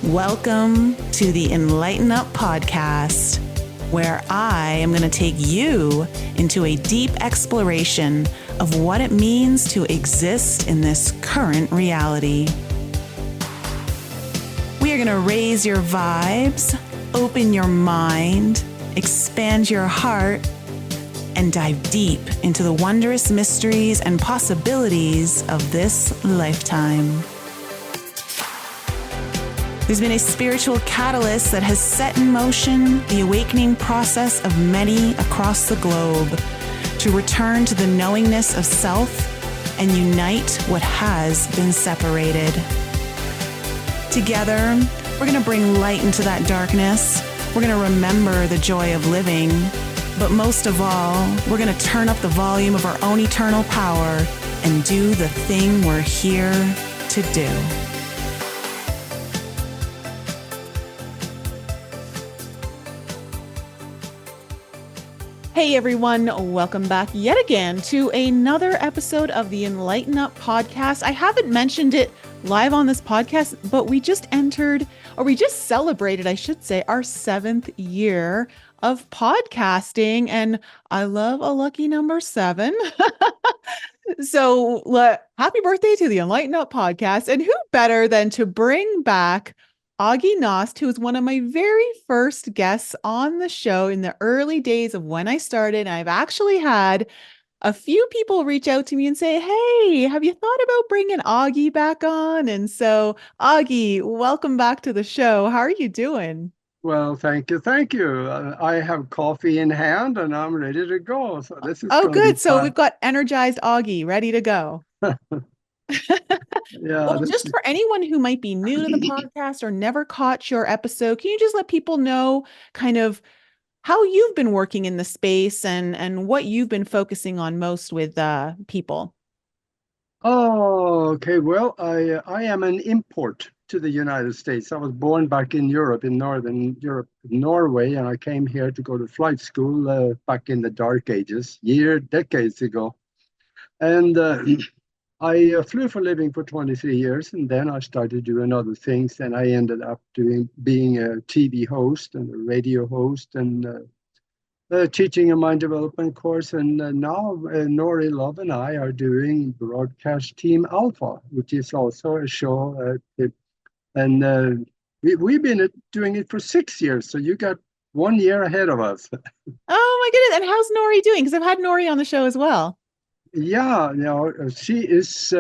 Welcome to the Enlighten Up podcast, where I am going to take you into a deep exploration of what it means to exist in this current reality. We are going to raise your vibes, open your mind, expand your heart, and dive deep into the wondrous mysteries and possibilities of this lifetime. There's been a spiritual catalyst that has set in motion the awakening process of many across the globe to return to the knowingness of self and unite what has been separated. Together, we're going to bring light into that darkness. We're going to remember the joy of living. But most of all, we're going to turn up the volume of our own eternal power and do the thing we're here to do. Hey everyone, welcome back yet again to another episode of the Enlighten Up podcast. I haven't mentioned it live on this podcast, but we just celebrated, I should say, our 7th year of podcasting, and I love a lucky number 7. So happy birthday to the Enlighten Up podcast. And who better than to bring back Aage Nost, who was one of my very first guests on the show in the early days of when I started. I've actually had a few people reach out to me and say, hey, have you thought about bringing Aage back on? And so, Aage, welcome back to the show. How are you doing? Well, thank you. Thank you. I have coffee in hand and I'm ready to go. So this is Oh, going to be good. So we've got energized Aage ready to go. Yeah. Well, just for anyone who might be new to the podcast or never caught your episode, can you just let people know kind of how you've been working in the space and what you've been focusing on most with people? Oh, okay. Well, I am an import to the United States. I was born back in Europe, in Northern Europe, Norway, and I came here to go to flight school back in the dark ages, decades ago. And I flew for a living for 23 years, and then I started doing other things, and I ended up being a TV host and a radio host and teaching a mind development course. And now Nori Love and I are doing Broadcast Team Alpha, which is also a show. And we've been doing it for 6 years, so you got 1 year ahead of us. Oh my goodness. And how's Nori doing? Because I've had Nori on the show as well. Yeah, she is.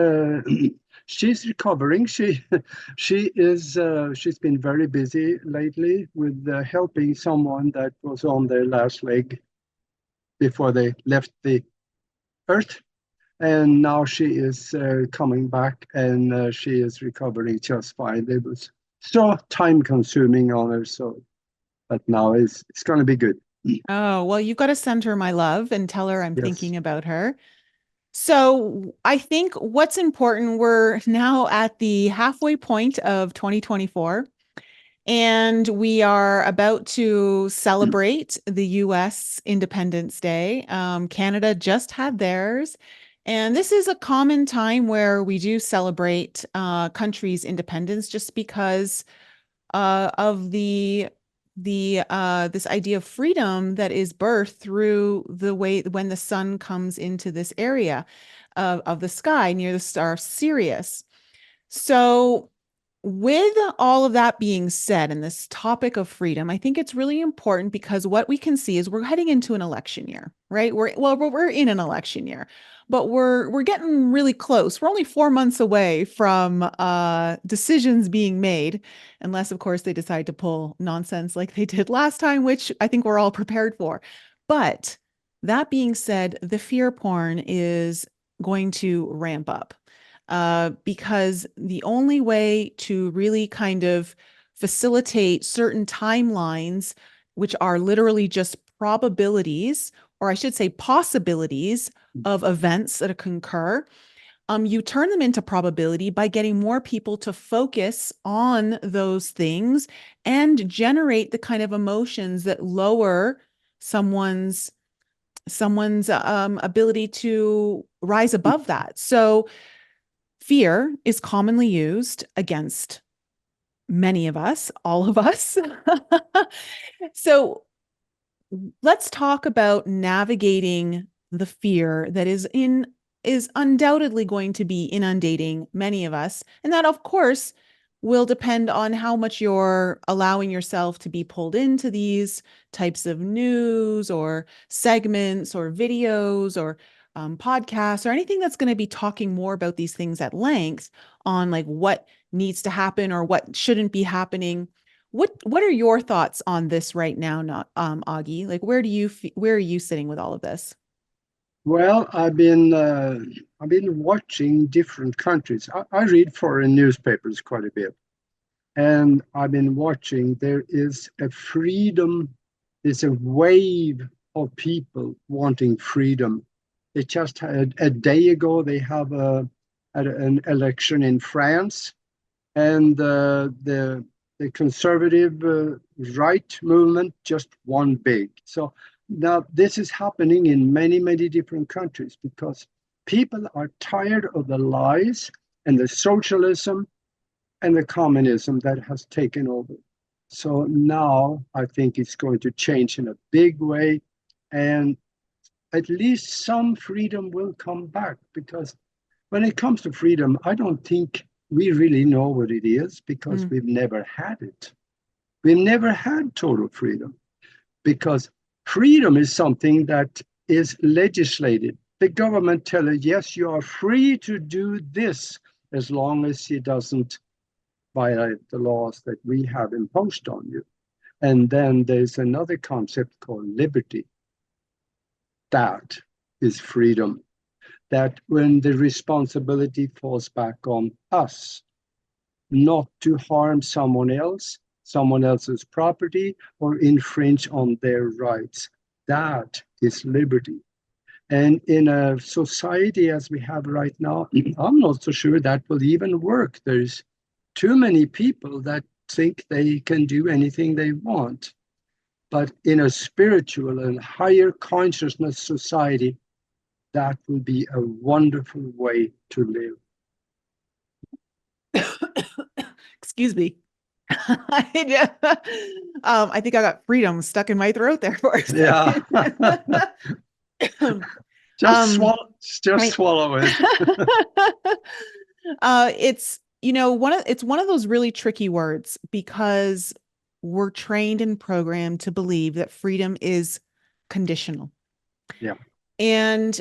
She's recovering. She's been very busy lately with helping someone that was on their last leg before they left the earth, and now she is coming back, and she is recovering just fine. It was so time consuming on her, but now it's going to be good. Oh, well, you've got to send her my love and tell her I'm Yes. thinking about her. So I think what's important, we're now at the halfway point of 2024, and we are about to celebrate the US Independence Day. Canada just had theirs. And this is a common time where we do celebrate country's independence just because of this idea of freedom that is birthed through the way when the sun comes into this area of the sky near the star Sirius. So with all of that being said, and this topic of freedom, I think it's really important because what we can see is we're heading into an election year, right? We're in an election year, but we're getting really close. We're only 4 months away from decisions being made, unless of course they decide to pull nonsense like they did last time, which I think we're all prepared for. But that being said, the fear porn is going to ramp up. Because the only way to really kind of facilitate certain timelines, which are literally just probabilities, or I should say possibilities of events that concur, you turn them into probability by getting more people to focus on those things and generate the kind of emotions that lower someone's ability to rise above that. So fear is commonly used against many of us, all of us. So let's talk about navigating the fear that is undoubtedly going to be inundating many of us. And that, of course, will depend on how much you're allowing yourself to be pulled into these types of news or segments or videos or podcasts or anything that's going to be talking more about these things at length on like what needs to happen or what shouldn't be happening. What are your thoughts on this right now, not Augie? Like where are you sitting with all of this? Well, I've been watching different countries. I read foreign newspapers quite a bit, and I've been watching. There is a freedom. There's a wave of people wanting freedom. They just had a day ago. They have an election in France, and the conservative right movement just won big. So now this is happening in many different countries because people are tired of the lies and the socialism and the communism that has taken over. So now I think it's going to change in a big way, and at least some freedom will come back because when it comes to freedom, I don't think we really know what it is because Mm, we've never had it. We've never had total freedom because freedom is something that is legislated. The government tells you, yes, you are free to do this as long as it doesn't violate the laws that we have imposed on you. And then there's another concept called liberty. That is freedom. That when the responsibility falls back on us, not to harm someone else's property, or infringe on their rights. That is liberty. And in a society as we have right now, I'm not so sure that will even work. There's too many people that think they can do anything they want. But in a spiritual and higher consciousness society, that will be a wonderful way to live. excuse me. I think I got freedom stuck in my throat there for a Yeah. second. just um, swallow just I, swallow it. it's it's one of those really tricky words because we're trained and programmed to believe that freedom is conditional. Yeah. And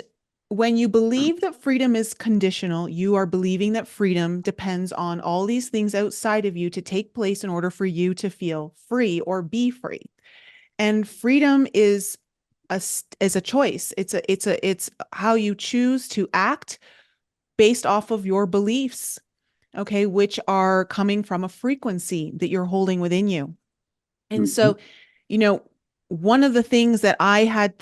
when you believe that freedom is conditional, you are believing that freedom depends on all these things outside of you to take place in order for you to feel free or be free. And freedom is a choice. It's how you choose to act based off of your beliefs, okay, which are coming from a frequency that you're holding within you. And Mhm. so, you know, one of the things that I had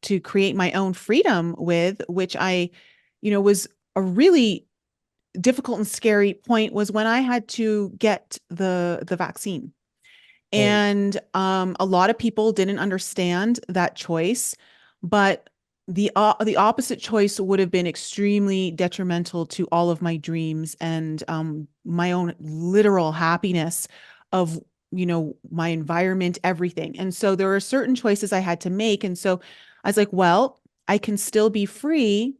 to create my own freedom with, which was a really difficult and scary point, was when I had to get the vaccine. Oh, And a lot of people didn't understand that choice, but the opposite choice would have been extremely detrimental to all of my dreams and my own literal happiness of my environment, everything. And so there were certain choices I had to make. And so I was like, well, I can still be free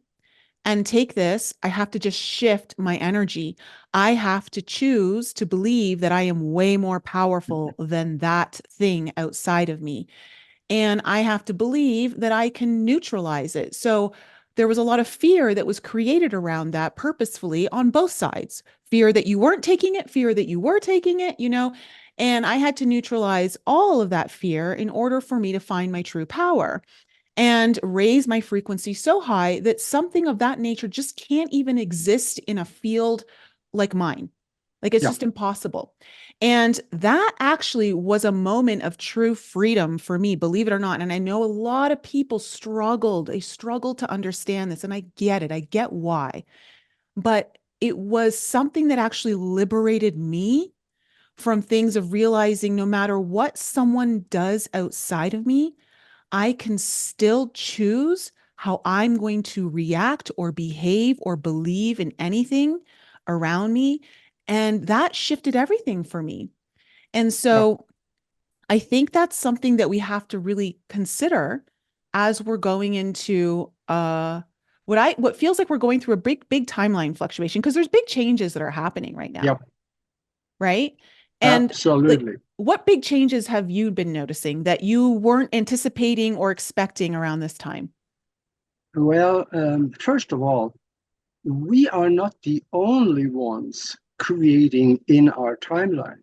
and take this. I have to just shift my energy. I have to choose to believe that I am way more powerful than that thing outside of me. And I have to believe that I can neutralize it. So there was a lot of fear that was created around that purposefully on both sides. Fear that you weren't taking it, fear that you were taking it. And I had to neutralize all of that fear in order for me to find my true power and raise my frequency so high that something of that nature just can't even exist in a field like mine. Like it's yeah. just impossible. And that actually was a moment of true freedom for me, believe it or not. And I know a lot of people struggled. They struggled to understand this. And I get it. I get why. But it was something that actually liberated me from things of realizing no matter what someone does outside of me, I can still choose how I'm going to react or behave or believe in anything around me. And that shifted everything for me. And Yeah. so I think that's something that we have to really consider as we're going into what feels like we're going through a big timeline fluctuation, because there's big changes that are happening right now, Yep. right? And like, Absolutely. what big changes have you been noticing that you weren't anticipating or expecting around this time? Well, first of all, we are not the only ones creating in our timeline.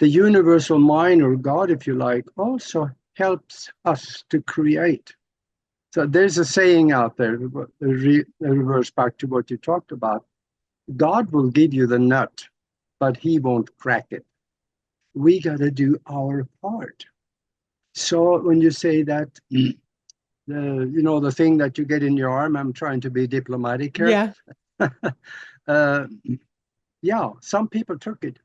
The universal mind, or God, if you like, also helps us to create. So there's a saying out there, reverse back to what you talked about. God will give you the nut, but he won't crack it. We got to do our part. So when you say that, the thing that you get in your arm, I'm trying to be diplomatic here. Yeah. uh, yeah, some people took it,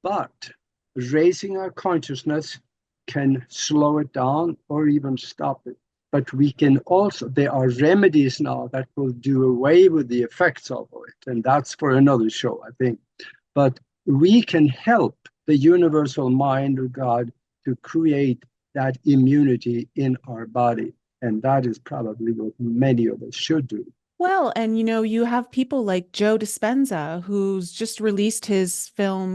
but raising our consciousness can slow it down or even stop it. But we can also, there are remedies now that will do away with the effects of it. And that's for another show, I think. But we can help the universal mind of God to create that immunity in our body. And that is probably what many of us should do. Well, and you have people like Joe Dispenza, who's just released his film,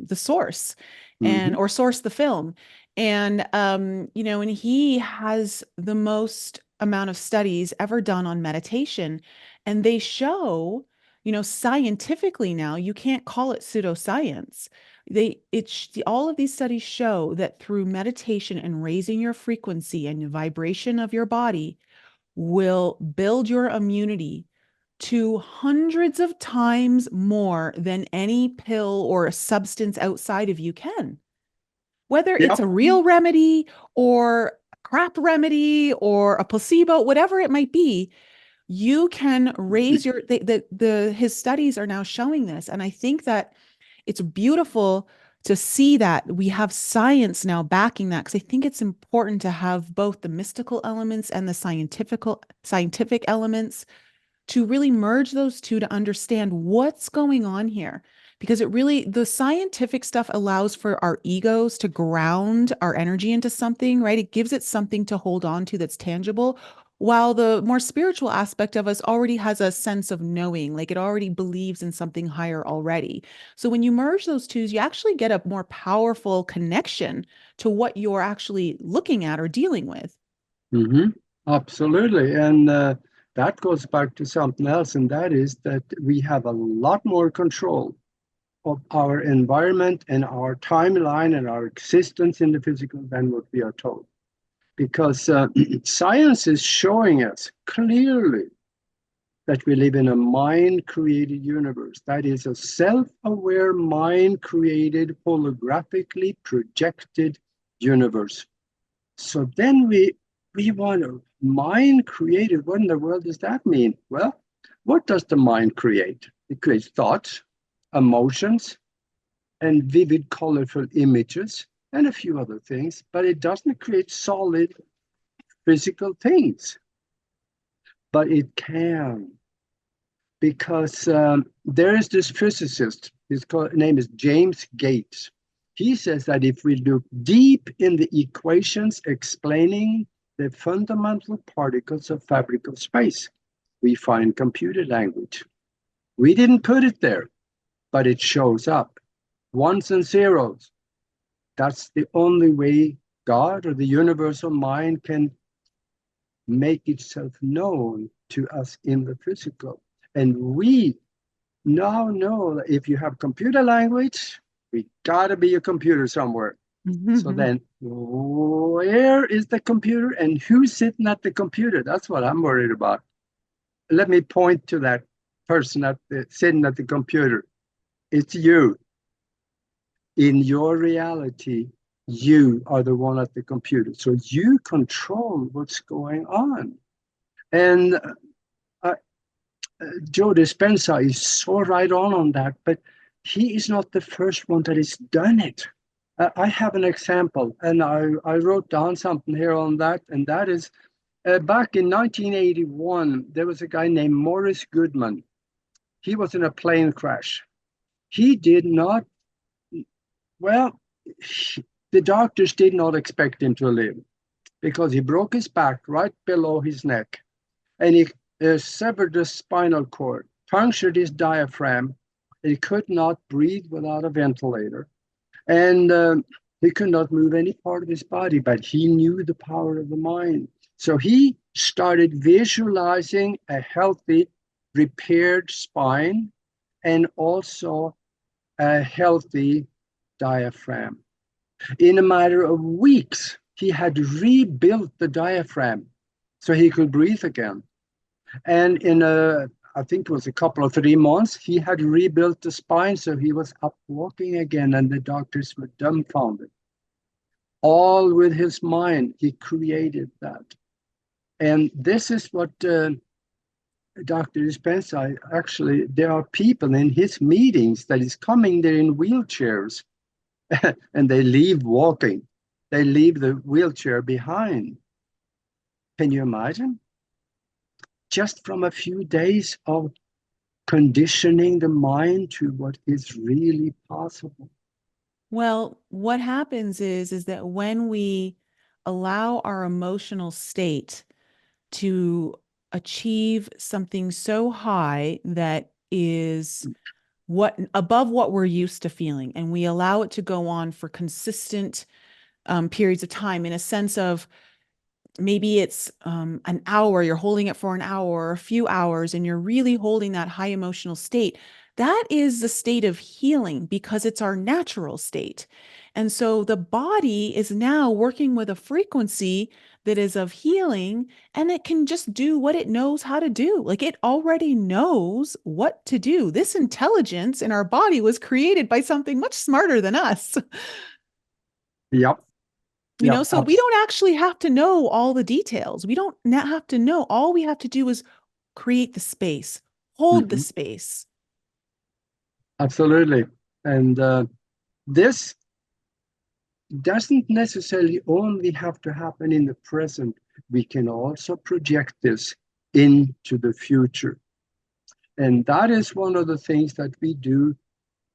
The Source, and Mm-hmm. or Source the film. And and he has the most amount of studies ever done on meditation. And they show, scientifically now, you can't call it pseudoscience. All of these studies show that through meditation and raising your frequency and vibration of your body will build your immunity to hundreds of times more than any pill or a substance outside of you can. Whether it's Yep. a real remedy or a crap remedy or a placebo, whatever it might be, you can raise your his studies are now showing this. And I think that it's beautiful to see that we have science now backing that, because I think it's important to have both the mystical elements and the scientific elements to really merge those two to understand what's going on here. Because the scientific stuff allows for our egos to ground our energy into something, right? It gives it something to hold on to that's tangible, while the more spiritual aspect of us already has a sense of knowing, like it already believes in something higher already. So when you merge those two, you actually get a more powerful connection to what you're actually looking at or dealing with. Mm-hmm. Absolutely. And that goes back to something else, and that is that we have a lot more control of our environment and our timeline and our existence in the physical than what we are told. Because science is showing us clearly that we live in a mind created universe. That is a self aware, mind created, holographically projected universe. So then we want to mind created. What in the world does that mean? Well, what does the mind create? It creates thoughts, emotions, and vivid, colorful images, and a few other things, but it doesn't create solid physical things. But it can, because there is this physicist, his name is James Gates. He says that if we look deep in the equations explaining the fundamental particles of fabric of space, we find computer language. We didn't put it there, but it shows up. Ones and zeros. That's the only way God or the universal mind can make itself known to us in the physical. And we now know that if you have computer language, we gotta be a computer somewhere. So then where is the computer and who's sitting at the computer? That's what I'm worried about. Let me point to that person sitting at the computer. It's you. In your reality, you are the one at the computer. So you control what's going on. And Joe Dispenza is so right on that, but he is not the first one that has done it. I have an example, and I wrote down something here on that, and that is back in 1981, there was a guy named Morris Goodman. He was in a plane crash. he did not, well, the doctors did not expect him to live because he broke his back right below his neck, and he severed the spinal cord, punctured his diaphragm. He could not breathe without a ventilator, and he could not move any part of his body, but he knew the power of the mind. So he started visualizing a healthy, repaired spine and also a healthy diaphragm. In a matter of weeks, he had rebuilt the diaphragm so he could breathe again. And I think it was a couple of 3 months, he had rebuilt the spine so he was up walking again, and the doctors were dumbfounded. All with his mind, he created that. And this is what Dr. Dispenza, actually, there are people in his meetings that is coming there in wheelchairs and they leave walking. They leave the wheelchair behind. Can you imagine? Just from a few days of conditioning the mind to what is really possible. Well, what happens is that when we allow our emotional state to achieve something so high that is what above what we're used to feeling, and we allow it to go on for consistent periods of time, in a sense of maybe it's an hour, you're holding it for an hour or a few hours, and you're really holding that high emotional state. That is the state of healing because it's our natural state. And so the body is now working with a frequency that is of healing, and it can just do what it knows how to do. Like it already knows what to do. This intelligence in our body was created by something much smarter than us. Yep. Yep. So we don't actually have to know all the details. We don't have to know. All we have to do is create the space, hold the space. Absolutely. And this doesn't necessarily only have to happen in the present. We can also project this into the future. And that is one of the things that we do.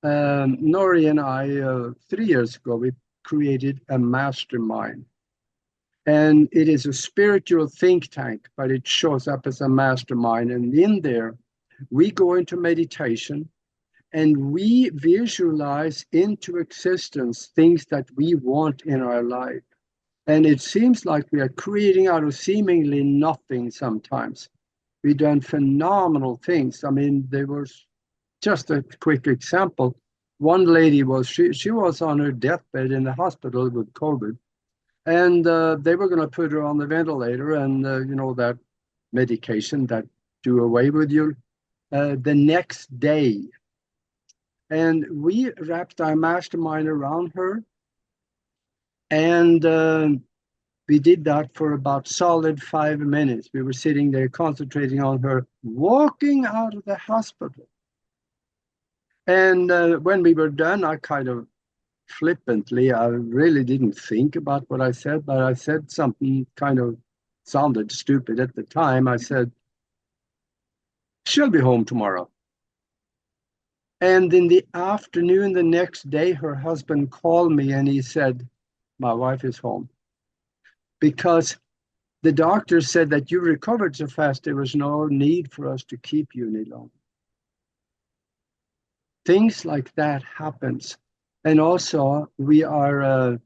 Nori and I, 3 years ago, we created a mastermind. And it is a spiritual think tank, but it shows up as a mastermind. And in there, we go into meditation and we visualize into existence things that we want in our life. And it seems like we are creating out of seemingly nothing sometimes. We've done phenomenal things. I mean, there was just a quick example. One lady she was on her deathbed in the hospital with COVID. And they were going to put her on the ventilator and, that medication that do away with you the next day. And we wrapped our mastermind around her. And we did that for about solid 5 minutes. We were sitting there concentrating on her walking out of the hospital. And when we were done, I kind of flippantly, I really didn't think about what I said, but I said something kind of sounded stupid at the time. I said, she'll be home tomorrow. And in the afternoon, the next day, her husband called me and he said, my wife is home. Because the doctor said that you recovered so fast, there was no need for us to keep you any longer. Things like that happens. And also, we're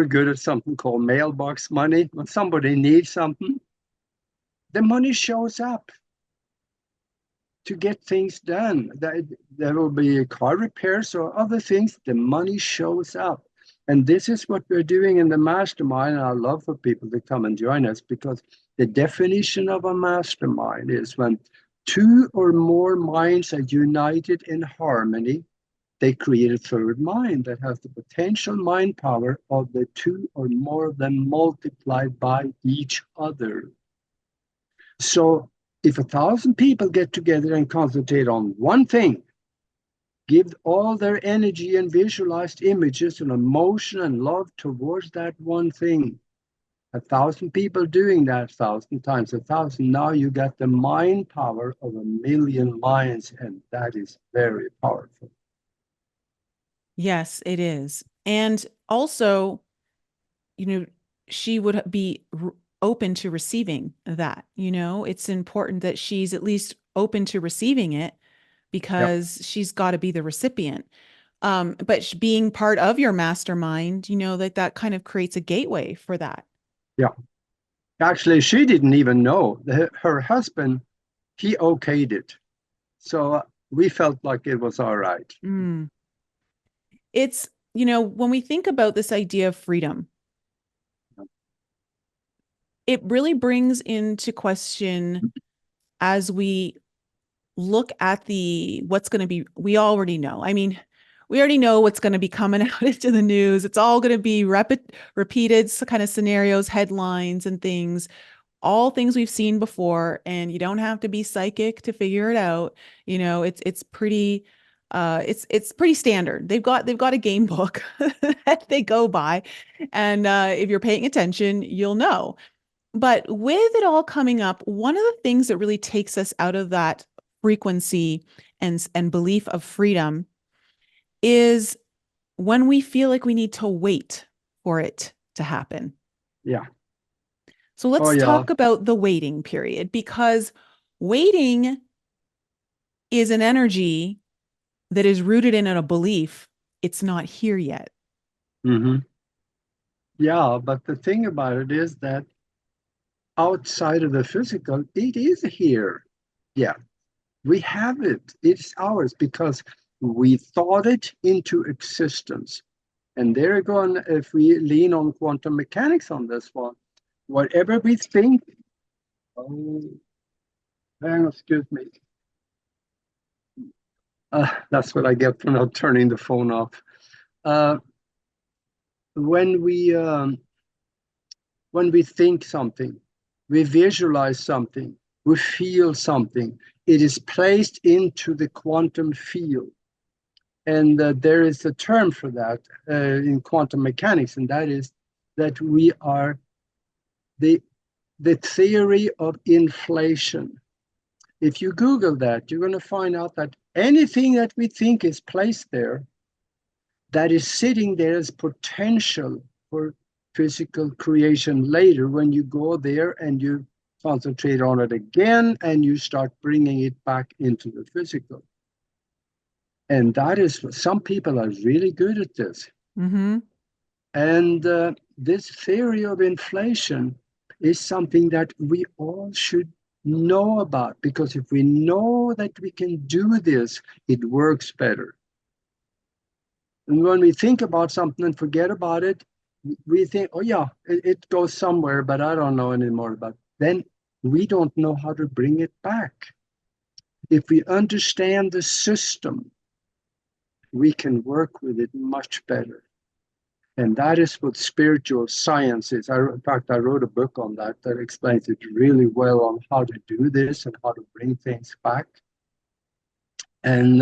good at something called mailbox money. When somebody needs something, the money shows up to get things done. There will be car repairs or other things. The money shows up. And this is what we're doing in the mastermind. And I love for people to come and join us, because the definition of a mastermind is when two or more minds are united in harmony, they create a third mind that has the potential mind power of the two or more of them multiplied by each other. So if 1,000 people get together and concentrate on one thing, give all their energy and visualized images and emotion and love towards that one thing, 1,000 people doing that 1,000 times 1,000. Now you get the mind power of 1,000,000 minds, and that is very powerful. Yes, it is. And also, you know, she would be open to receiving that. It's important that she's at least open to receiving it Yeah, because she's got to be the recipient. But being part of your mastermind, that kind of creates a gateway for that. yeah. Actually, she didn't even know. Her husband, he okayed it. So we felt like it was all right. Mm. It's, when we think about this idea of freedom, it really brings into question as we look at what's going to be, we already know. I mean, we already know what's going to be coming out into the news. It's all going to be repeated kind of scenarios, headlines, and things, all things we've seen before. And you don't have to be psychic to figure it out. It's pretty it's pretty standard. They've got a game book that they go by. And if you're paying attention, you'll know. But with it all coming up, one of the things that really takes us out of that frequency and belief of freedom is when we feel like we need to wait for it to happen. Yeah. So Oh, let's yeah. talk about the waiting period, because waiting is an energy that is rooted in a belief it's not here yet. Hmm. Yeah, but the thing about it is that outside of the physical, it is here. Yeah, we have it. It's ours because we thought it into existence. And there again, if we lean on quantum mechanics on this one, whatever we think, oh, hang on, excuse me. That's what I get for not turning the phone off. Uh, when we when we think something, we visualize something, we feel something, it is placed into the quantum field. And there is a term for that in quantum mechanics, and that is that we are the, the theory of inflation. If you Google that, you're going to find out that anything that we think is placed there, that is sitting there as potential for physical creation later when you go there and you concentrate on it again and you start bringing it back into the physical. And that is what some people are really good at this. Mm-hmm. And this theory of inflation is something that we all should know about, because if we know that we can do this, it works better. And when we think about something and forget about it, we think, oh yeah, it goes somewhere, but I don't know anymore about it. Then we don't know how to bring it back. If we understand the system, we can work with it much better. And that is what spiritual science is. In fact, I wrote a book on that that explains it really well on how to do this and how to bring things back. And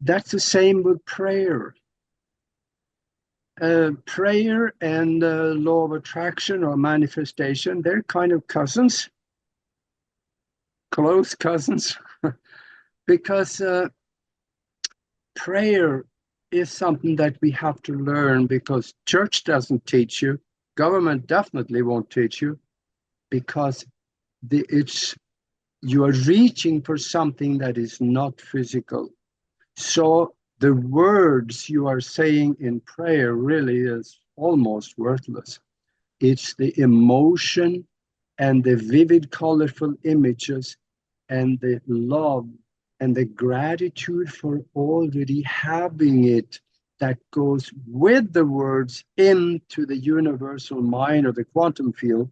that's the same with prayer. Prayer and law of attraction or manifestation, they're kind of cousins, close cousins, because prayer is something that we have to learn, because church doesn't teach you, government definitely won't teach you, because it's you are reaching for something that is not physical. So the words you are saying in prayer really is almost worthless. It's the emotion and the vivid, colorful images and the love and the gratitude for already having it that goes with the words into the universal mind or the quantum field,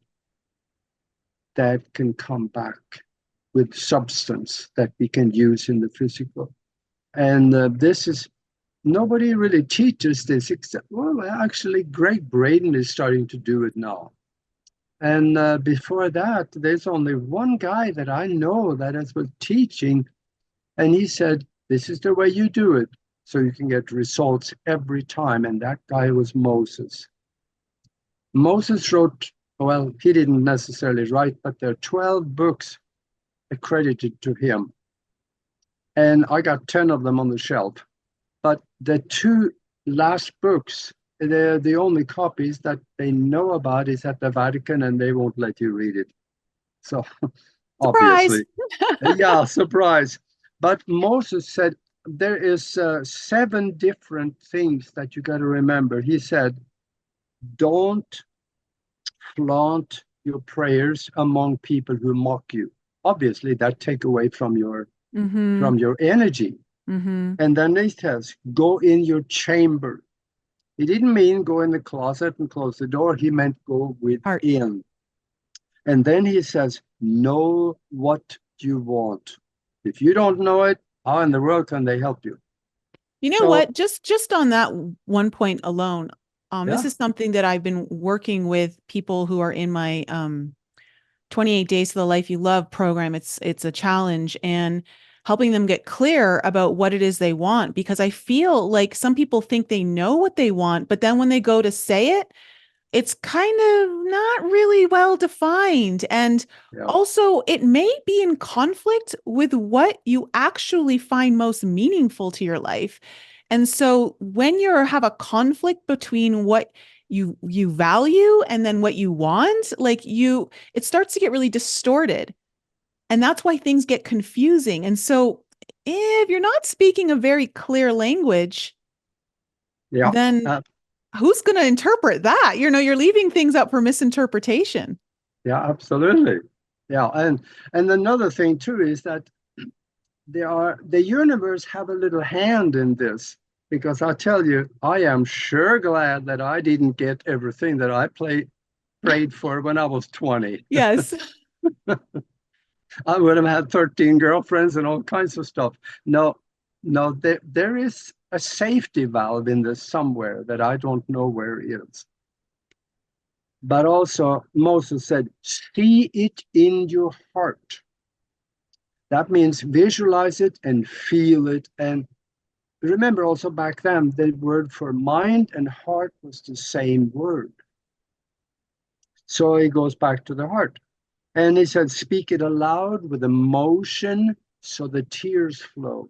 that can come back with substance that we can use in the physical. And this is, nobody really teaches this except, well, actually, Greg Braden is starting to do it now. And before that, there's only one guy that I know that has been teaching, and he said, this is the way you do it, so you can get results every time. And that guy was Moses. Moses wrote, well, he didn't necessarily write, but there are 12 books accredited to him. And I got 10 of them on the shelf. But the two last books, they're the only copies that they know about is at the Vatican, and they won't let you read it. So Surprise. obviously, yeah, surprise. But Moses said there is 7 different things that you got to remember. He said, don't flaunt your prayers among people who mock you. Obviously, that take away from your Mm-hmm. from your energy. Mm-hmm. And then he says, go in your chamber. He didn't mean go in the closet and close the door. He meant go Heart. within. And then he says, know what you want. If you don't know it, how in the world can they help you? You know So, what? Just on that one point alone, this yeah, is something that I've been working with people who are in my 28 Days to the Life You Love program. It's a challenge and helping them get clear about what it is they want, because I feel like some people think they know what they want, but then when they go to say it, it's kind of not really well defined. And yeah, also, it may be in conflict with what you actually find most meaningful to your life. And so when you have a conflict between what you value and then what you want, like it starts to get really distorted. And that's why things get confusing. And so if you're not speaking a very clear language, yeah, then uh, who's going to interpret that? You're leaving things up for misinterpretation. yeah, absolutely. Yeah, and another thing too is that the universe have a little hand in this, because I tell you, I am sure glad that I didn't get everything that prayed for when I was 20. Yes. I would have had 13 girlfriends and all kinds of stuff. No, no, there is a safety valve in this somewhere that I don't know where it is. But also, Moses said, see it in your heart. That means visualize it and feel it. And remember also back then, the word for mind and heart was the same word. So it goes back to the heart. And he said, speak it aloud with emotion so the tears flow.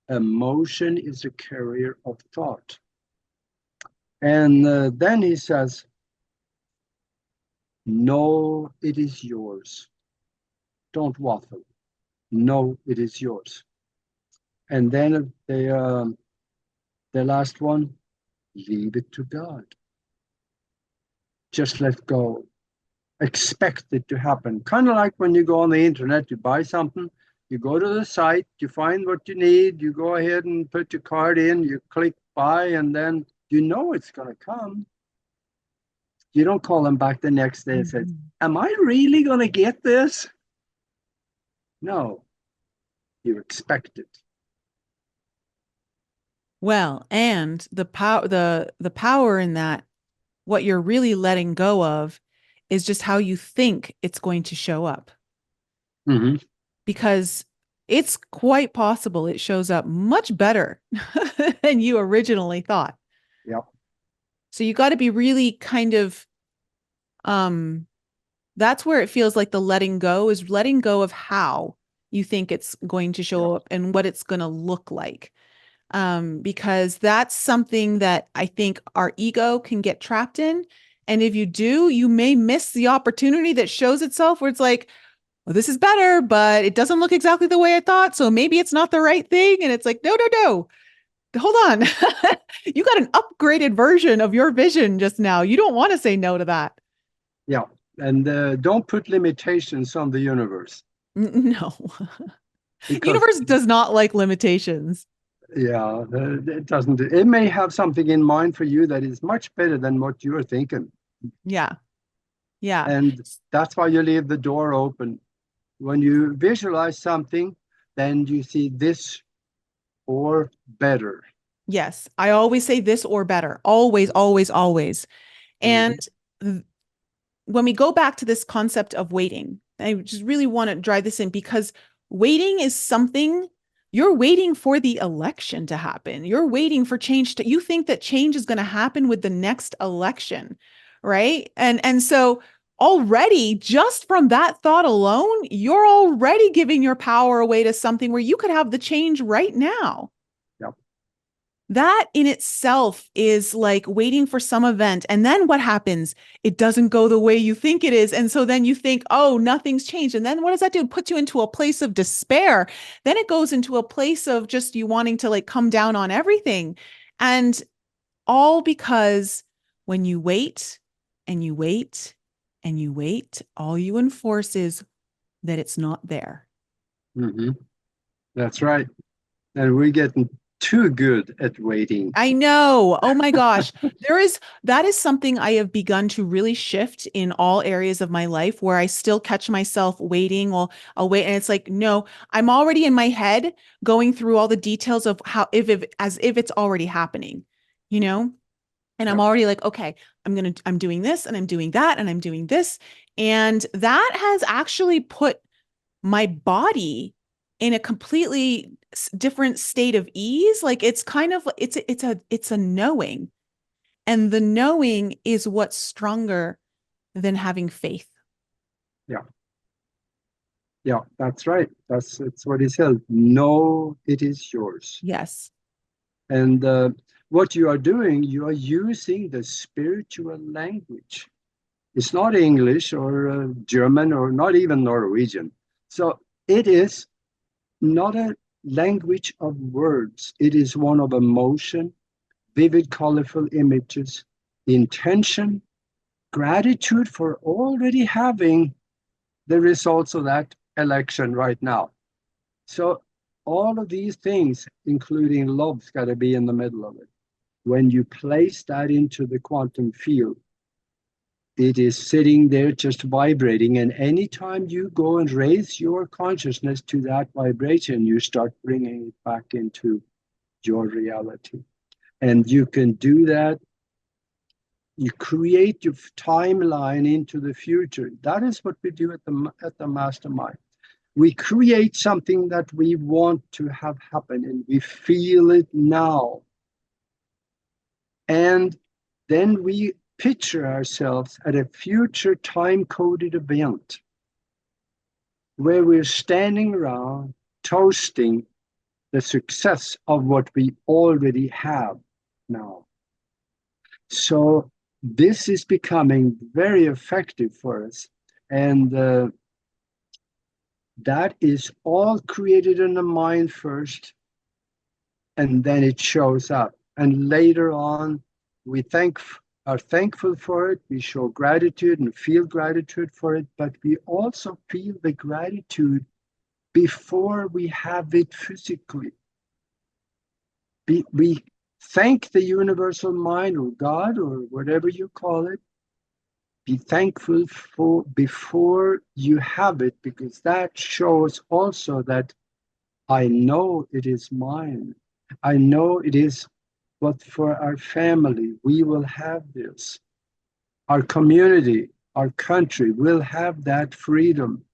Emotion is a carrier of thought. And then he says, no, it is yours. Don't waffle. No, it is yours. And then the last one, leave it to God. Just let go. Expect it to happen. Kind of like when you go on the internet, you buy something, you go to the site, you find what you need, you go ahead and put your card in, you click buy, and then you know it's going to come. You don't call them back the next day and say, Mhm. am I really going to get this? No, you expect it. Well, and the power in that, what you're really letting go of is just how you think it's going to show up. Mm-hmm. Because it's quite possible it shows up much better than you originally thought. Yeah. So you got to be really kind of um that's where it feels like the letting go is letting go of how you think it's going to Yeah. show up and what it's going to look like. Because that's something that I think our ego can get trapped in. And if you do, you may miss the opportunity that shows itself where it's like, well, this is better, but it doesn't look exactly the way I thought. So maybe it's not the right thing. And it's like, no, no, no. Hold on. You got an upgraded version of your vision just now. You don't want to say no to that. Yeah. And don't put limitations on the universe, No. because Universe does not like limitations. yeah, it doesn't. It may have something in mind for you that is much better than what you're thinking. Yeah. Yeah. And that's why you leave the door open. When you visualize something, then you see this or better. Yes. I always say this or better. Always, always, always. Mhm. And when we go back to this concept of waiting, I just really want to drive this in because waiting is something you're waiting for the election to happen. You're waiting for change you think that change is going to happen with the next election, right? And so already just from that thought alone, you're already giving your power away to something where you could have the change right now. Yep. That in itself is like waiting for some event. And then what happens? It doesn't go the way you think it is. And so then you think, oh, nothing's changed. And then what does that do? It puts you into a place of despair. Then it goes into a place of just you wanting to like come down on everything. And all because when you wait and you wait and you wait, all you enforce is that it's not there. Mm-hmm. That's right. And we're getting too good at waiting. I know. Oh my gosh. That is something I have begun to really shift in all areas of my life where I still catch myself waiting. Well, I'll wait. And it's like, no, I'm already in my head going through all the details of how, if as if it's already happening, you know? And I'm Yep. already like, okay, I'm doing this and I'm doing that and I'm doing this. And that has actually put my body in a completely different state of ease. Like it's kind of it's a knowing. And the knowing is what's stronger than having faith. Yeah. Yeah, that's right. It's what he said. No, it is yours. Yes. And what you are doing, you are using the spiritual language. It's not English or German or not even Norwegian. So it is not a language of words. It is one of emotion, vivid, colorful images, intention, gratitude for already having the results of that election right now. So all of these things, including love's got to be in the middle of it. When you place that into the quantum field, it is sitting there just vibrating. And anytime you go and raise your consciousness to that vibration, you start bringing it back into your reality. And you can do that. You create your timeline into the future. That is what we do at the mastermind. We create something that we want to have happen and we feel it now. And then we picture ourselves at a future time-coded event where we're standing around toasting the success of what we already have now. So this is becoming very effective for us. And that is all created in the mind first, and then it shows up. And later on, we are thankful for it. We show gratitude and feel gratitude for it, but we also feel the gratitude before we have it physically. We thank the universal mind or God or whatever you call it. Be thankful for before you have it, because that shows also that I know it is mine. I know it is what for our family, we will have this. Our community, our country will have that freedom.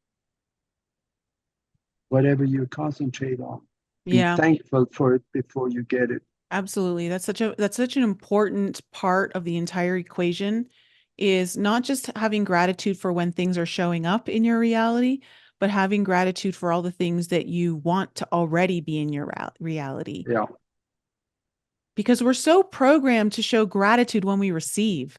Whatever you concentrate on, be Yeah. thankful for it before you get it. Absolutely. That's such an important part of the entire equation is not just having gratitude for when things are showing up in your reality, but having gratitude for all the things that you want to already be in your reality. Yeah. Because we're so programmed to show gratitude when we receive.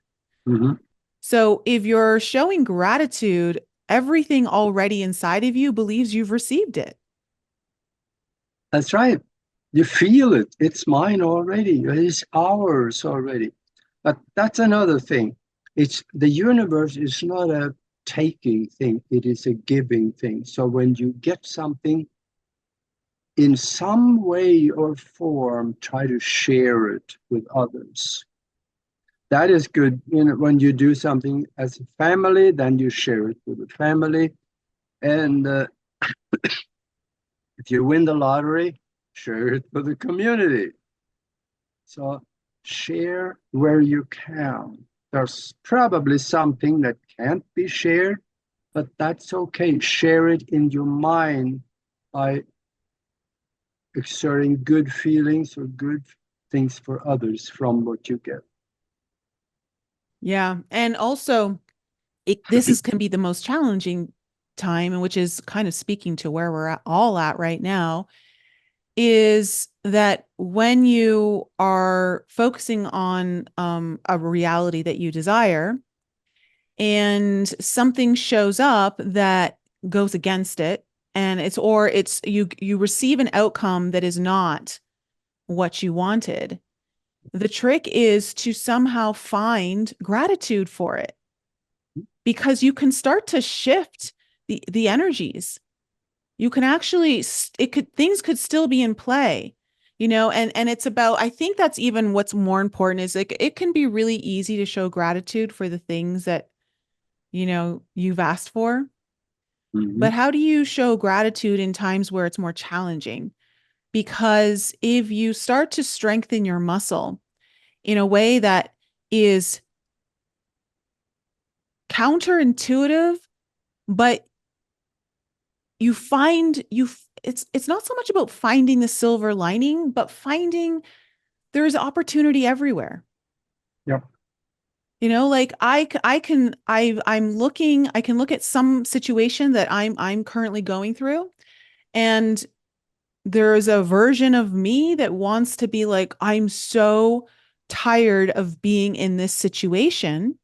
Mm-hmm. So if you're showing gratitude, everything already inside of you believes you've received it. That's right. You feel it. It's mine already. It is ours already. But that's another thing. It's the universe is not a taking thing, it is a giving thing. So when you get something in some way or form, try to share it with others. That is good. You know, when you do something as a family, then you share it with the family. And if you win the lottery, share it with the community. So share where you can. There's probably something that can't be shared, but that's okay. Share it in your mind by exerting good feelings or good things for others from what you get. Yeah. And also, can be the most challenging time, and which is kind of speaking to where we're all at right now, is that when you are focusing on a reality that you desire and something shows up that goes against it, and it's you receive an outcome that is not what you wanted. The trick is to somehow find gratitude for it, because you can start to shift the energies. You can actually, it could, things could still be in play, and it's about, I think that's even what's more important, is like it can be really easy to show gratitude for the things that you've asked for. Hmm. But how do you show gratitude in times where it's more challenging? Because if you start to strengthen your muscle in a way that is counterintuitive, but you find you it's not so much about finding the silver lining, but finding there's opportunity everywhere. Yep. Like I can look at some situation that I'm currently going through, and there's a version of me that wants to be like, I'm so tired of being in this situation.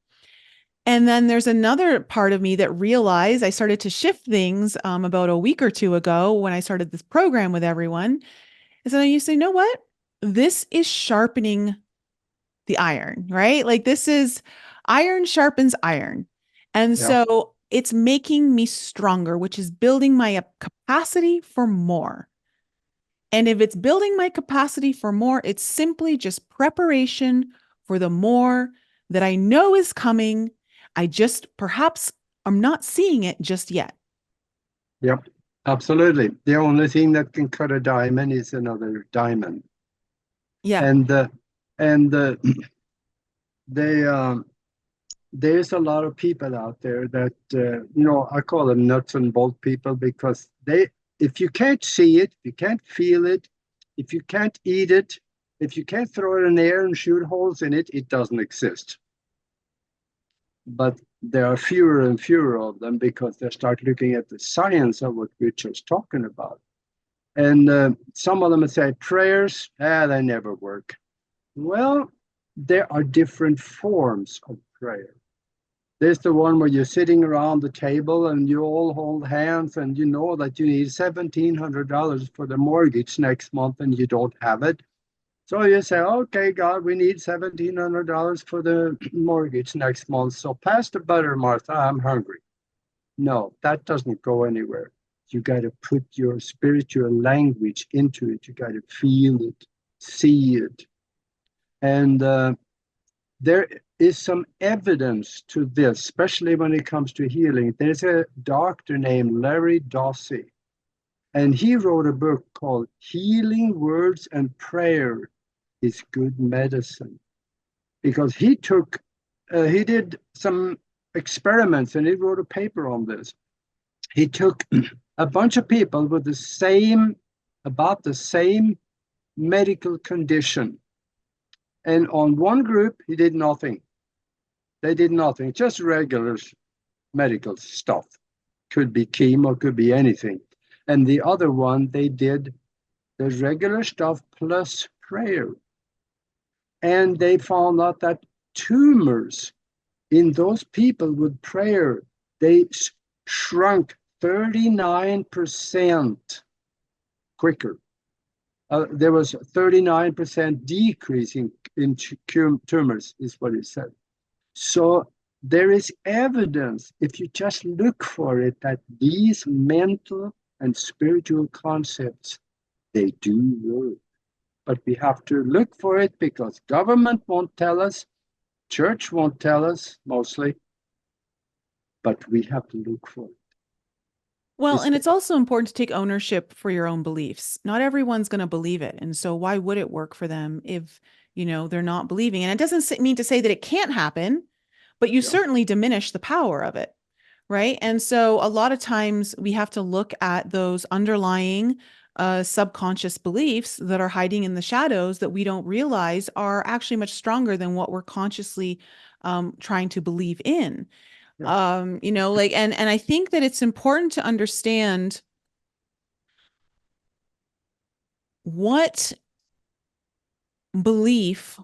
And then there's another part of me that realized I started to shift things about a week or two ago when I started this program with everyone. Is that I used to say, you know what? This is sharpening the iron, right? Like this is iron sharpens iron. And Yeah. so it's making me stronger, which is building my capacity for more. And if it's building my capacity for more, it's simply just preparation for the more that I know is coming. I just perhaps I'm not seeing it just yet. Yep. Absolutely. The only thing that can cut a diamond is another diamond. Yeah. And and they there's a lot of people out there that I call them nuts and bolt people, because if you can't see it, if you can't feel it, if you can't eat it, if you can't throw it in the air and shoot holes in it, it doesn't exist. But there are fewer and fewer of them because they start looking at the science of what we're just talking about. And some of them would say prayers, they never work. Well, there are different forms of prayer. There's the one where you're sitting around the table and you all hold hands and you know that you need $1,700 for the mortgage next month and you don't have it. So you say, okay, God, we need $1,700 for the mortgage next month. So pass the butter, Martha, I'm hungry. No, that doesn't go anywhere. You got to put your spiritual language into it. You got to feel it, see it. And there is some evidence to this, especially when it comes to healing. There's a doctor named Larry Dossey, and he wrote a book called Healing Words and Prayer is Good Medicine, because he did some experiments and he wrote a paper on this. He took a bunch of people with about the same medical condition. And on one group, he did nothing. They did nothing, just regular medical stuff. Could be chemo, could be anything. And the other one, they did the regular stuff plus prayer. And they found out that tumors in those people with prayer, they shrunk 39% quicker. There was 39% decrease in tumors, is what he said. So there is evidence, if you just look for it, that these mental and spiritual concepts, they do work. But we have to look for it because government won't tell us, church won't tell us mostly, but we have to look for it. Well, It's and it's also important to take ownership for your own beliefs. Not everyone's going to believe it. And so why would it work for them if, they're not believing? And it doesn't mean to say that it can't happen, but you yeah, certainly diminish the power of it. Right. And so a lot of times we have to look at those underlying subconscious beliefs that are hiding in the shadows that we don't realize are actually much stronger than what we're consciously trying to believe in. Yeah. Like, and I think that it's important to understand what belief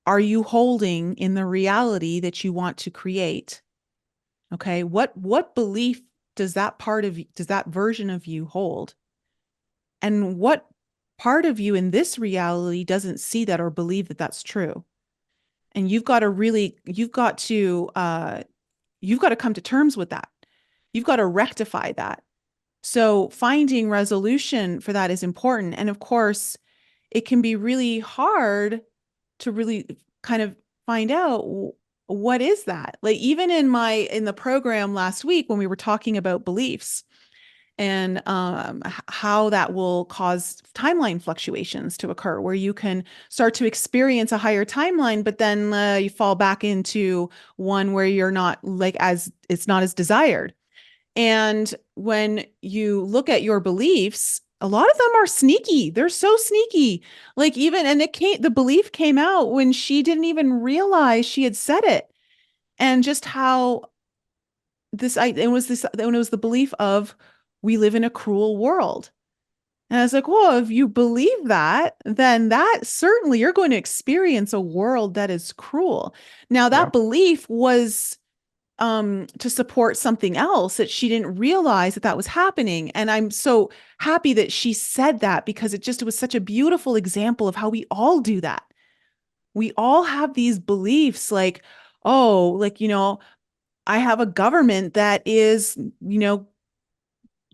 are you holding in the reality that you want to create? Okay, what belief does that version of you hold? And what part of you in this reality doesn't see that or believe that that's true? And you've got to come to terms with that. You've got to rectify that. So finding resolution for that is important. And of course, it can be really hard to really kind of find out what is that? Like even in the program last week when we were talking about beliefs and how that will cause timeline fluctuations to occur, where you can start to experience a higher timeline, but then you fall back into one where you're not like as it's not as desired. And when you look at your beliefs, a lot of them are sneaky. They're so sneaky. Like even, and the belief came out when she didn't even realize she had said it. And just how it was the belief of we live in a cruel world. And I was like, well, if you believe that, then that certainly you're going to experience a world that is cruel. Now, Yeah. that belief was to support something else that she didn't realize that that was happening. And I'm so happy that she said that because it was such a beautiful example of how we all do that. We all have these beliefs like, oh, like, I have a government that is,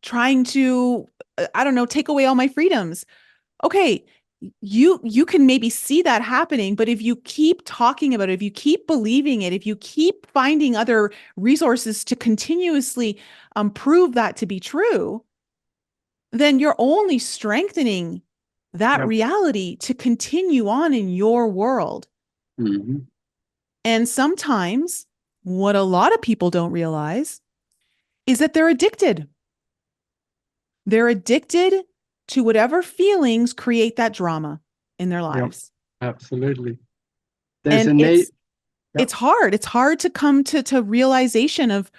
trying to, I don't know, take away all my freedoms. Okay, you can maybe see that happening, but if you keep talking about it, if you keep believing it, if you keep finding other resources to continuously prove that to be true, then you're only strengthening that Yeah. reality to continue on in your world. Mm-hmm. And sometimes what a lot of people don't realize is that they're addicted. They're addicted to whatever feelings create that drama in their Yeah. lives. Absolutely. There's And a Nate. Yeah. it's hard. It's hard to come to realization of,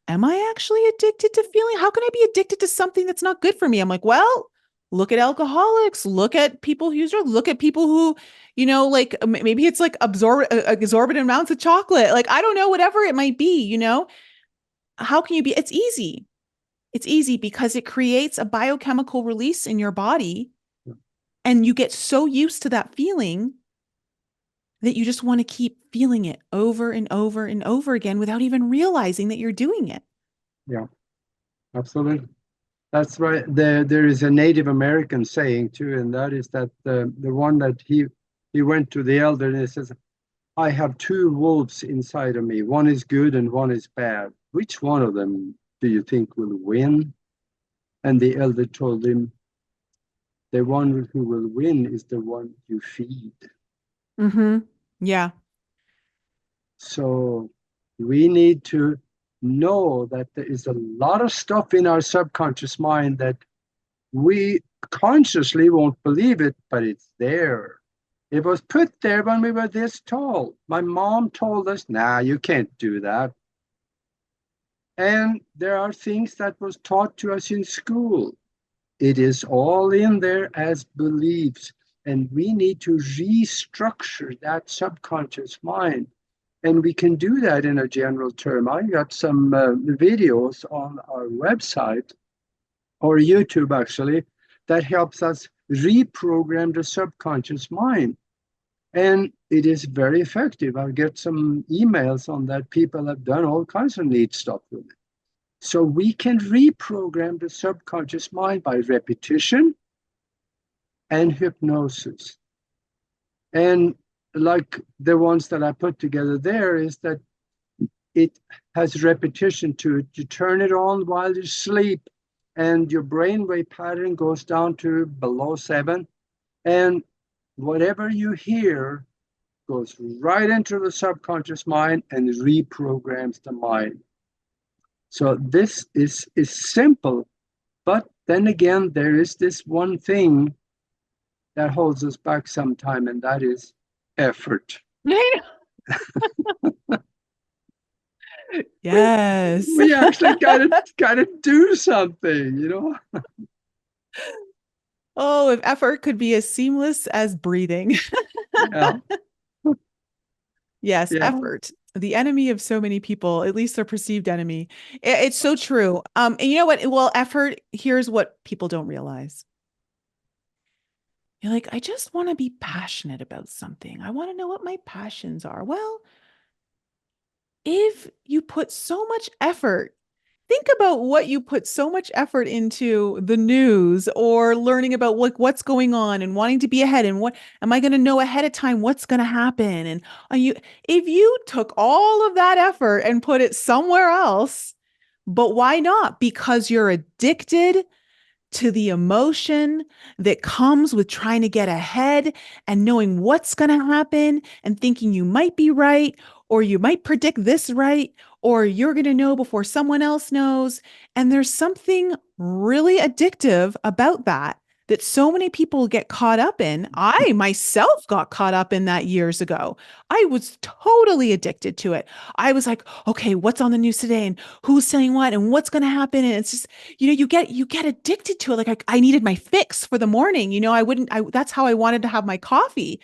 am I actually addicted to feeling? How can I be addicted to something that's not good for me? I'm like, well, look at alcoholics, look at people who use drugs, look at people who, like maybe it's like exorbitant amounts of chocolate. Like, I don't know, whatever it might be. How can you be? It's easy. It's easy because it creates a biochemical release in your body and you get so used to that feeling that you just want to keep feeling it over and over and over again without even realizing that you're doing it. Yeah. Absolutely. That's right. There is a Native American saying too, and that is that the one that he went to the elder and he says, I have two wolves inside of me. One is good and one is bad. Which one of them do you think will win? And the elder told him, the one who will win is the one you feed. Mm-hmm. Yeah. So we need to know that there is a lot of stuff in our subconscious mind that we consciously won't believe it, but it's there. It was put there when we were this tall. My mom told us, nah, you can't do that. And there are things that was taught to us in school. It is all in there as beliefs. And we need to restructure that subconscious mind. And we can do that in a general term. I got some videos on our website or YouTube actually that helps us reprogram the subconscious mind. And it is very effective. I get some emails on that. People have done all kinds of neat stuff with it. So we can reprogram the subconscious mind by repetition and hypnosis. And like the ones that I put together there is that it has repetition to it. You turn it on while you sleep, and your brainwave pattern goes down to below 7. And whatever you hear goes right into the subconscious mind and reprograms the mind. So this is simple, But then again, there is this one thing that holds us back sometime, and that is effort. We Yes. we actually gotta do something, you know? Oh, if effort could be as seamless as breathing. Yeah, Yes, yeah. effort. The enemy of so many people, at least their perceived enemy. It's so true. And you know what? Well, effort, here's what people don't realize. You're like, I just want to be passionate about something. I want to know what my passions are. Well, if you put so much effort, think about what you put so much effort into the news or learning about what's going on and wanting to be ahead and what am I going to know ahead of time what's going to happen and are you if you took all of that effort and put it somewhere else, but why not? Because you're addicted to the emotion that comes with trying to get ahead and knowing what's going to happen and thinking you might be right or you might predict this right or you're going to know before someone else knows. And there's something really addictive about that that so many people get caught up in. I myself got caught up in that years ago. I was totally addicted to it. I was like, okay, what's on the news today and who's saying what and what's going to happen? And it's just, you get addicted to it. Like I needed my fix for the morning. I wouldn't, that's how I wanted to have my coffee.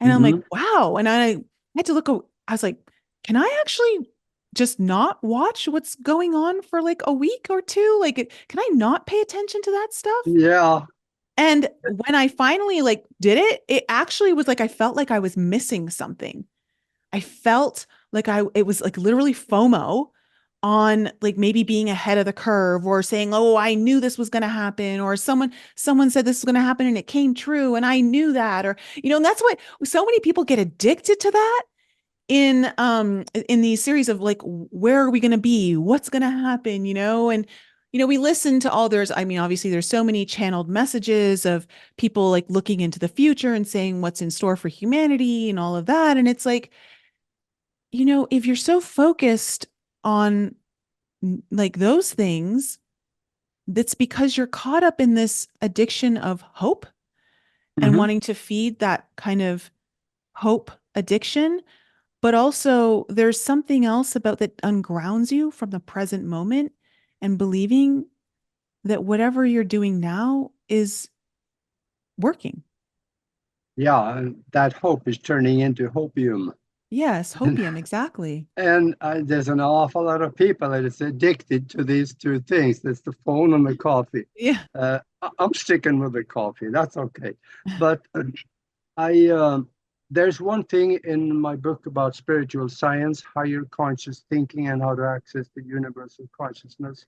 And I'm like, Hmm. wow. And I had to look, I was like, can I actually just not watch what's going on for like a week or two? Like, can I not pay attention to that stuff? Yeah. And when I finally like did it, it actually was like I felt like I was missing something. I felt like it was like literally FOMO on like maybe being ahead of the curve or saying, "Oh, I knew this was going to happen," or someone said this was going to happen and it came true and I knew that or and that's what so many people get addicted to that in these series of like where are we going to be? What's going to happen, And we listen to all there's I mean obviously there's so many channeled messages of people like looking into the future and saying what's in store for humanity and all of that and it's like if you're so focused on like those things, that's because you're caught up in this addiction of hope and Hmm. wanting to feed that kind of hope addiction. But also, there's something else about that ungrounds you from the present moment and believing that whatever you're doing now is working. Yeah, and that hope is turning into hopium. Yes, hopium, exactly. And there's an awful lot of people that is addicted to these two things. That's the phone and the coffee. Yeah. I'm sticking with the coffee. That's okay. But I there's one thing in my book about spiritual science, higher conscious thinking, and how to access the universal consciousness.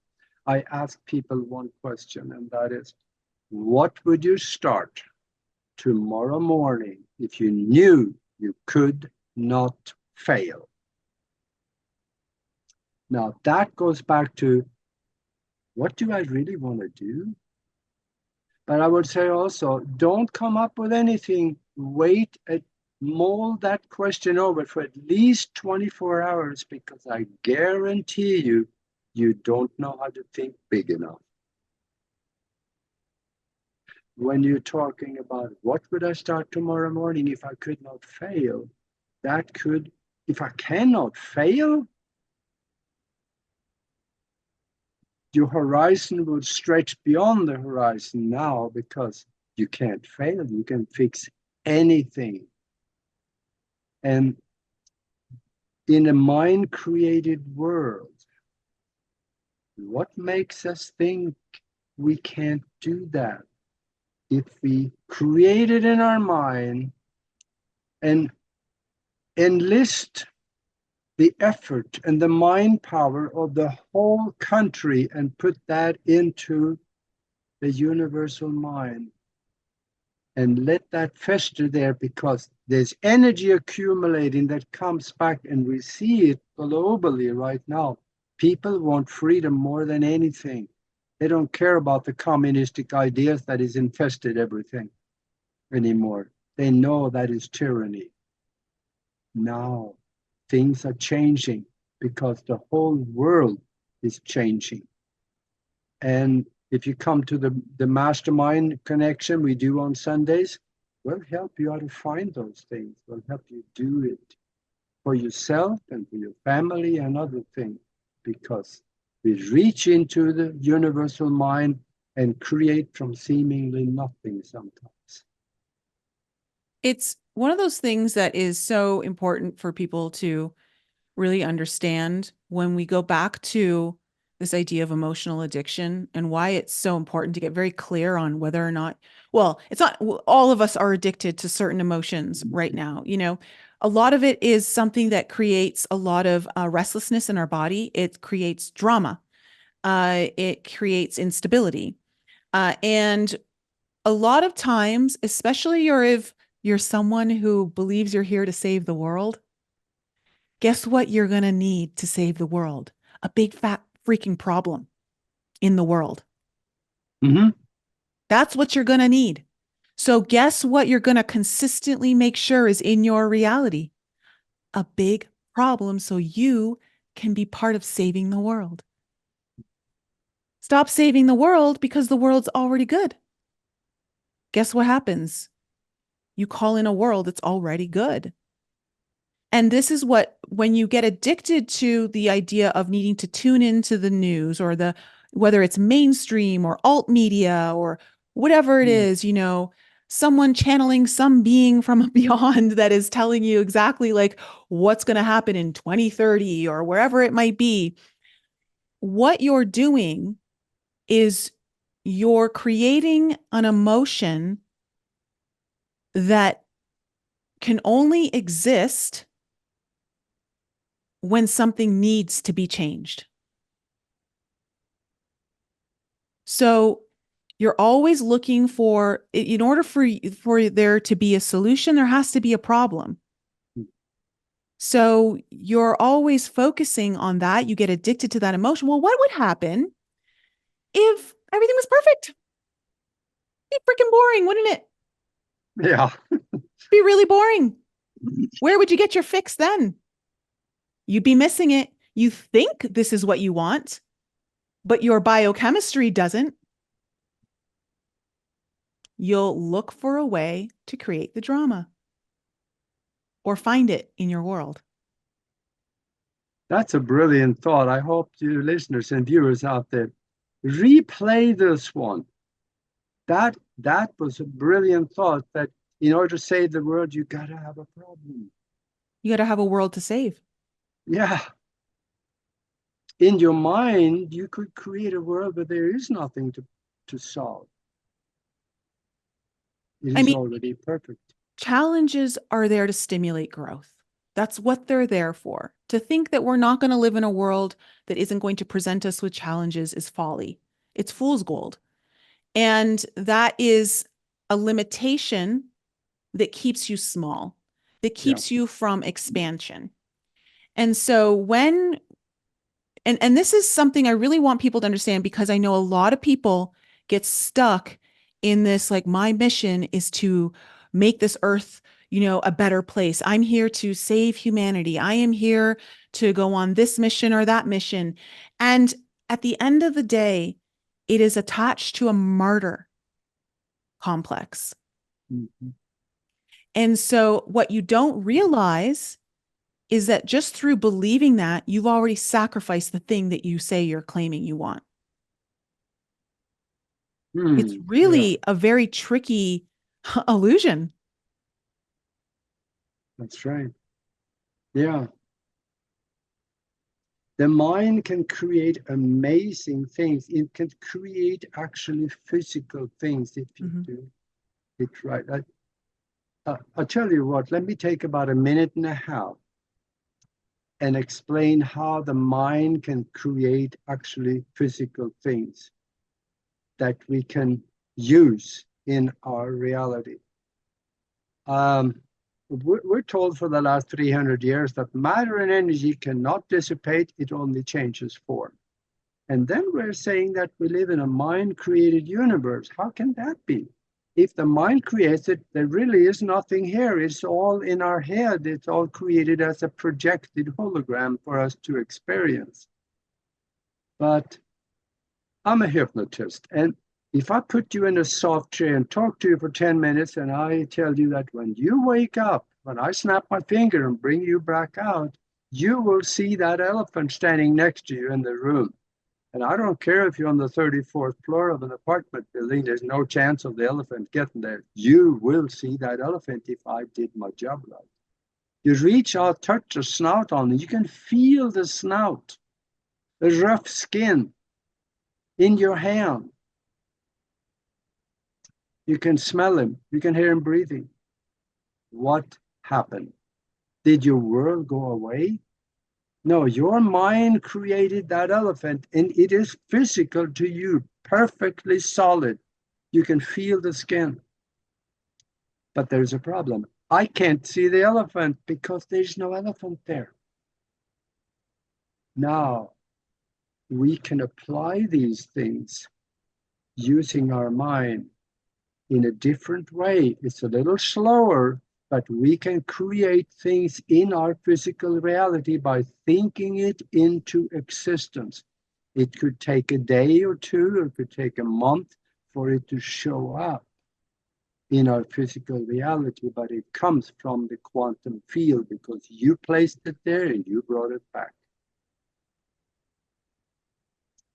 I ask people one question, and that is, what would you start tomorrow morning if you knew you could not fail? Now, that goes back to what do I really want to do? But I would say also, don't come up with anything. Wait, mull that question over for at least 24 hours because I guarantee you, you don't know how to think big enough. When you're talking about what would I start tomorrow morning if I could not fail, that could, if I cannot fail, your horizon would stretch beyond the horizon now because you can't fail. You can fix anything. And in a mind created world, what makes us think we can't do that? If we create it in our mind and enlist the effort and the mind power of the whole country and put that into the universal mind and let that fester there because there's energy accumulating that comes back and we see it globally right now. People want freedom more than anything. They don't care about the communistic ideas that is infested everything anymore. They know that is tyranny. Now things are changing because the whole world is changing. And If you come to the mastermind connection we do on Sundays, we'll help you how to find those things. We'll help you do it for yourself and for your family and other things, because we reach into the universal mind and create from seemingly nothing sometimes. It's one of those things that is so important for people to really understand when we go back to this idea of emotional addiction and why it's so important to get very clear on whether or not, well, it's not all of us are addicted to certain emotions right now. You know, a lot of it is something that creates a lot of restlessness in our body. It creates drama. It creates instability. And a lot of times, especially if you're someone who believes you're here to save the world, guess what you're going to need to save the world? A big fat freaking problem in the world. Mm-hmm. That's what you're going to need. So, guess what you're going to consistently make sure is in your reality? A big problem so you can be part of saving the world. Stop saving the world because the world's already good. Guess what happens? You call in a world that's already good. And this is what, when you get addicted to the idea of needing to tune into the news or whether it's mainstream or alt media or whatever it is, you know, someone channeling some being from beyond that is telling you exactly like what's going to happen in 2030 or wherever it might be. What you're doing is you're creating an emotion that can only exist when something needs to be changed. So you're always looking for, in order for there to be a solution, there has to be a problem. So you're always focusing on that. You get addicted to that emotion. Well, what would happen if everything was perfect? It'd be freaking boring, wouldn't it? Yeah. Be really boring. Where would you get your fix then? You'd be missing it. You think this is what you want, but your biochemistry doesn't. You'll look for a way to create the drama or find it in your world. That's a brilliant thought. I hope you listeners and viewers out there replay this one. That was a brilliant thought, that in order to save the world, you got to have a problem. You got to have a world to save. Yeah. In your mind, you could create a world where there is nothing to solve. It I is mean, already perfect. challenges are there to stimulate growth. That's what they're there for. To think that we're not going to live in a world that isn't going to present us with challenges is folly. It's fool's gold. And that is a limitation that keeps you small, that keeps you from expansion. And so and this is something I really want people to understand, because I know a lot of people get stuck in this, like, my mission is to make this earth, you know, a better place. I'm here to save humanity. I am here to go on this mission or that mission. And at the end of the day, it is attached to a martyr complex. Mm-hmm. And so what you don't realize is that just through believing that, you've already sacrificed the thing that you say you're claiming you want. It's really a very tricky illusion. That's right. Yeah. The mind can create amazing things. It can create actually physical things if you do it right. I'll tell you what, let me take about a minute and a half and explain how the mind can create actually physical things that we can use in our reality. We're told for the last 300 years that matter and energy cannot dissipate, it only changes form. And then we're saying that we live in a mind-created universe. How can that be? If the mind creates it, there really is nothing here. It's all in our head. It's all created as a projected hologram for us to experience. But I'm a hypnotist, and if I put you in a soft chair and talk to you for 10 minutes, and I tell you that when you wake up, when I snap my finger and bring you back out, you will see that elephant standing next to you in the room. And I don't care if you're on the 34th floor of an apartment building, there's no chance of the elephant getting there. You will see that elephant if I did my job right. You reach out, touch the snout on it, you can feel the snout, the rough skin in your hand. You can smell him, you can hear him breathing. What happened? Did your world go away? No, your mind created that elephant, and it is physical to you, perfectly solid. You can feel the skin. But there's a problem. I can't see the elephant because there's no elephant there. Now, we can apply these things using our mind in a different way. It's a little slower, but we can create things in our physical reality by thinking it into existence. It could take a day or two, or it could take a month for it to show up in our physical reality, but it comes from the quantum field because you placed it there and you brought it back.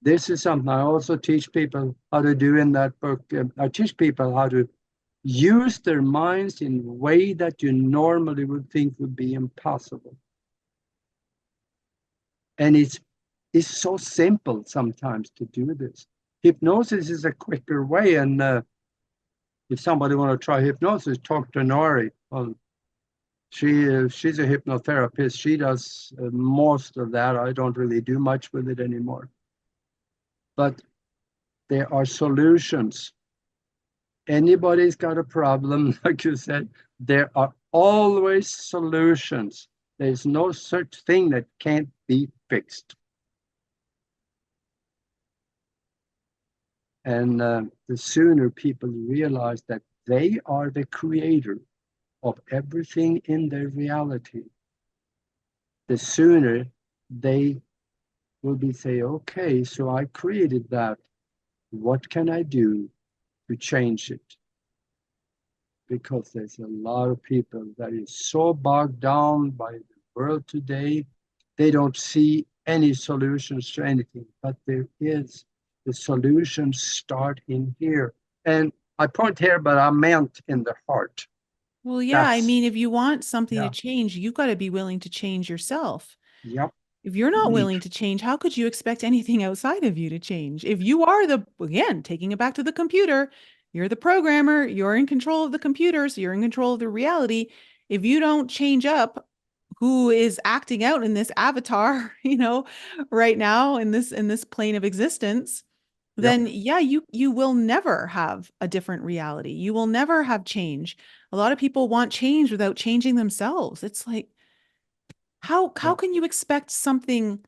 This is something I also teach people how to do in that book. I teach people how to use their minds in a way that you normally would think would be impossible. And it's so simple sometimes to do this. Hypnosis is a quicker way, and if somebody want to try hypnosis, talk to Nori. Well, she's a hypnotherapist. She does most of that. I don't really do much with it anymore. But there are solutions. Anybody's got a problem, like you said, there are always solutions. There's no such thing that can't be fixed. And the sooner people realize that they are the creator of everything in their reality, the sooner they will be say, okay, so I created that. What can I do to change it? Because there's a lot of people that is so bogged down by the world today, they don't see any solutions to anything, but there is. The solutions start in here. And I point here, but I meant in the heart. Well, yeah, I mean, if you want something to Yeah, change, you've got to be willing to change yourself. yep. If you're not willing to change, how could you expect anything outside of you to change? If you are again, taking it back to the computer, you're the programmer, you're in control of the computer, so you're in control of the reality. If you don't change up who is acting out in this avatar, right now in this plane of existence, Yep. then yeah, you will never have a different reality. You will never have change. A lot of people want change without changing themselves. It's like, how can you expect things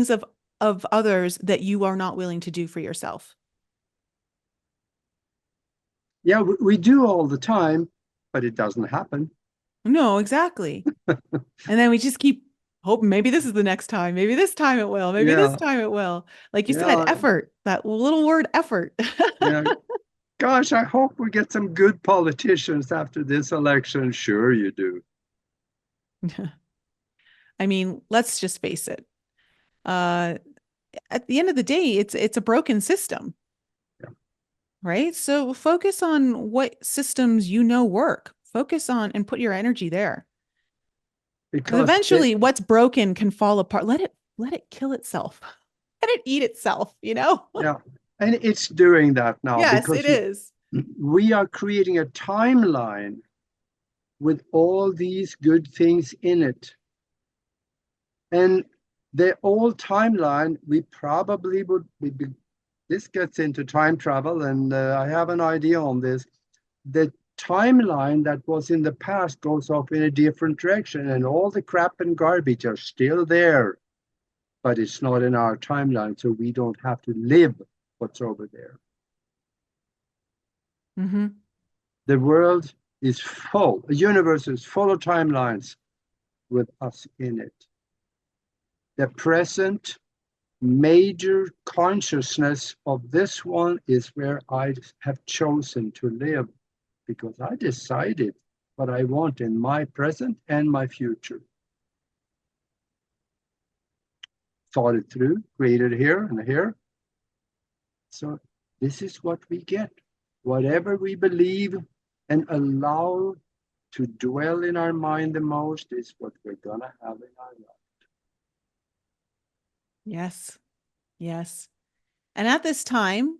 of others that you are not willing to do for yourself? Yeah, we do all the time, but it doesn't happen. No, exactly. And then we just keep hoping maybe this is the next time. Maybe this time it will. Maybe this Yeah, time it will. Like you said, yeah, effort, that little word effort. yeah. Gosh, I hope we get some good politicians after this election. Sure, you do. I mean, let's just face it. Uh, at the end of the day, it's a broken system, Yeah. right? So focus on what systems work. Focus on and put your energy there. Because Because it, eventually what's broken can fall apart. Let it kill itself. Let it eat itself, yeah, and it's doing that now Yes, it because is. we are creating a timeline with all these good things in it. And the old timeline, we probably would be, this gets into time travel, and I have an idea on this. The timeline that was in the past goes off in a different direction, and all the crap and garbage are still there, but it's not in our timeline, so we don't have to live what's over there. Mm-hmm. The world is full, the universe is full of timelines with us in it. The present major consciousness of this one is where I have chosen to live, because I decided what I want in my present and my future. Thought it through, created here and here. So this is what we get. Whatever we believe and allow to dwell in our mind the most is what we're going to have in our life. Yes. Yes. And at this time,